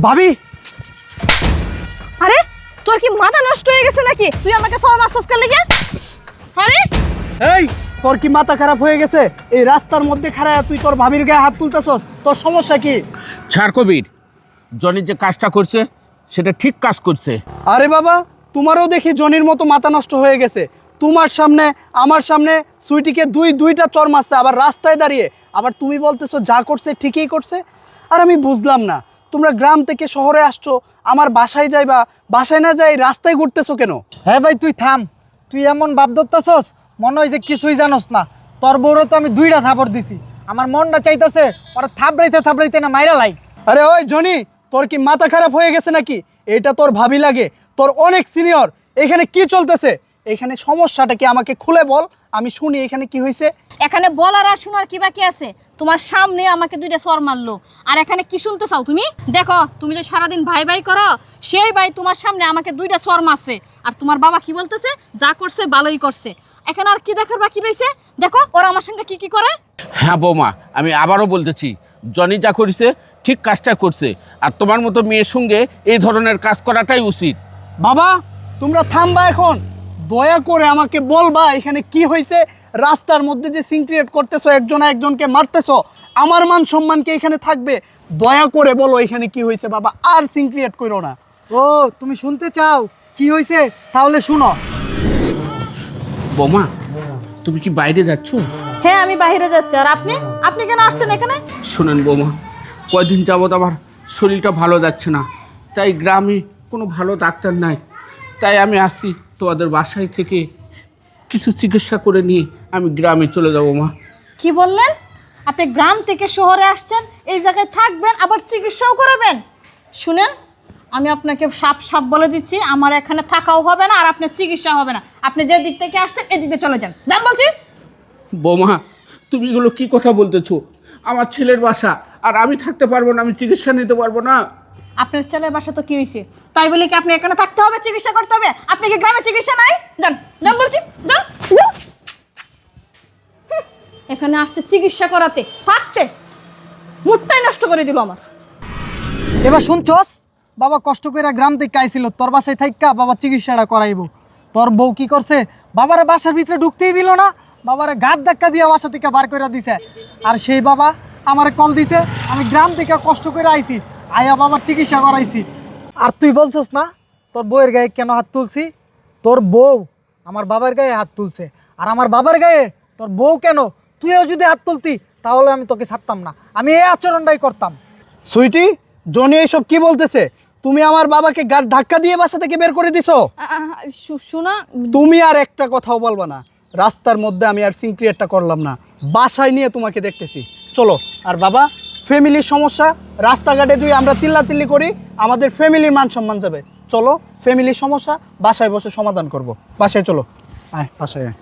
ভাবি, আরে তোর কি মাথা নষ্ট হয়ে গেছে নাকি? তুই আমাকে সর মারছস কেন লাগি? আরে এই তোর কি মাথা খারাপ হয়ে গেছে? এই রাস্তার মধ্যে খাড়ায় তুই তোর ভাবির গায়ে হাত তুলতেছস, তোর সমস্যা কি? ছাড় কবির, জনি যে কাজটা করছে সেটা ঠিক কাজ করছে। আরে বাবা, তোমারও দেখি জনির মতো মাথা নষ্ট হয়ে গেছে। তোমার সামনে আমার সামনে সুইটিকে দুইটা চর মারছে, আবার রাস্তায় দাঁড়িয়ে। আবার তুমি বলতেছো যা করছে ঠিকই করছে। আর আমি বুঝলাম না, তোমরা গ্রাম থেকে শহরে আসছো, আমার বাসায় যাইবা, বাসায় না যাই রাস্তায় ঘুরতেছো কেন? হ্যাঁ ভাই, তুই থাম। তুই এমন ভাব ধরতেছস, মনে হয় যে কিছুই জানোস না। তোর বউরে তো আমি 2টা থাপড় দিছি। আমার মনটা চাইতেছে ওরা থাপড়াইতে না মাইরা লাই। আরে ওই জনি, তোর কি মাথা খারাপ হয়ে গেছে নাকি? এটা তোর ভাবি লাগে, তোর অনেক সিনিয়র। এখানে কি চলতেছে? এখানে সমস্যাটা কি আমাকে খুলে বল, আমি শুনি এখানে কি হয়েছে। এখানে বলার আর শোনার কি বাকি আছে? তোমার সামনে আমাকে 2টা সর মারলো, আর এখানে কি শুনতে চাও তুমি? দেখো, তুমি যে সারাদিন ভাই ভাই করো, সেই ভাই তোমার সামনে আমাকে 2টা সর মারছে। আর তোমার বাবা কি বলতেছে? যা করছে ভালোই করছে। এখানে আর কি দেখার বাকি রয়েছে? দেখো ওরা আমার সঙ্গে কি কি করে। হ্যাঁ বৌমা, আমি আবারও বলতেছি, জনি যা করেছে ঠিক কাজটা করছে। আর তোমার মতো মেয়ের সঙ্গে এই ধরনের কাজ করাটাই উচিত। বাবা, তোমরা থামবা এখন। দয়া করে আমাকে বলবা এখানে কি হয়েছে। রাস্তার মধ্যে যে সিন ক্রিয়েট করতেছো, একজনকে মারতেছো, আমার মান সম্মান কি এখানে থাকবে? দয়া করে বলো এখানে কি হয়েছে বাবা, আর সিন ক্রিয়েট করো না। ও, তুমি শুনতে চাও কি হয়েছে? তাহলে শুনো। বৌমা, তুমি কি বাইরে যাচ্ছ? হ্যাঁ, আমি বাইরে যাচ্ছি। আর আপনি আপনি কেন আসছেন এখানে? শোনেন বৌমা, কয়দিন যাবৎ আমার শরীরটা ভালো যাচ্ছে না, তাই গ্রামে কোনো ভালো ডাক্তার নাই। তাই আমি আসি তোমাদের বাসায় থেকে কিছু চিকিৎসা করে নিয়ে আমি গ্রামে চলে যাবো মা। কি বললেন? আপনি গ্রাম থেকে শহরে আসছেন, এই জায়গায় থাকবেন, আবার চিকিৎসাও করাবেন? শুনেন, আমি আপনাকে সাপ বলে দিচ্ছি, আমার এখানে থাকাও হবে না, আর আপনার চিকিৎসা হবে না। আপনি যে দিক থেকে আসছেন এদিক দিয়ে চলে যান। যান বলছি। বৌমা, তুমি এগুলো কী কথা বলতেছো? আমার ছেলের বাসা, আর আমি থাকতে পারবো না, আমি চিকিৎসা নিতে পারবো না। আপনার ছেলের বাসা তো কি হয়েছে? তাই বলে কি আপনি এখানে থাকতে হবে, চিকিৎসা করতে হবে? আপনি কি গ্রামে চিকিৎসা নাই? যান যান বলছি, যান যান। এখানে আসছে চিকিৎসা করাতে, থাকতে মুডটাই নষ্ট করে দিল আমার। এবার শুনছস, বাবা কষ্ট করে গ্রাম থেকে আইছিল তোর বাসায় থাইকা বাবা চিকিৎসাটা করাইব। তোর বউ কি করছে? বাবারে বাসার ভিতরে ঢুকতেই দিল না, বাবারে গাঁট ধাক্কা দিয়ে বাসা থেকে বার করে দিছে। আর সেই বাবা আমারে কল দিছে, আমি গ্রাম থেকে কষ্ট করে আইছি, আয়া বাবার চিকিৎসা করাইছি। আর তুই বলছস না তোর বউয়ের গায়ে কেন হাত তুলছি? তোর বউ আমার বাবার গায়ে হাত তুলছে, আর আমার বাবার গায়ে তোর বউ কেন? তুইও যদি হাত তুলতি তাহলে আমি তোকে ছাড়তাম না, আমি এই আচরণটাই করতাম। সুইটি, জনি এইসব কি বলতেছে? তুমি আমার বাবাকে গাড় ধাক্কা দিয়ে বাসা থেকে বের করে দিছো। শোনা, তুমি আর একটা কথাও বলবা না। রাস্তার মধ্যে আমি আর সিন ক্রিয়েটটা করলাম না, বাসায় নিয়ে তোমাকে দেখতেছি। চলো। আর বাবা, ফ্যামিলির সমস্যা রাস্তাঘাটে দুই আমরা চিল্লাচিল্লি করি, আমাদের ফ্যামিলির মান সম্মান যাবে। চলো, ফ্যামিলির সমস্যা বাসায় বসে সমাধান করব। বাসায় চলো, আয় বাসায় আয়।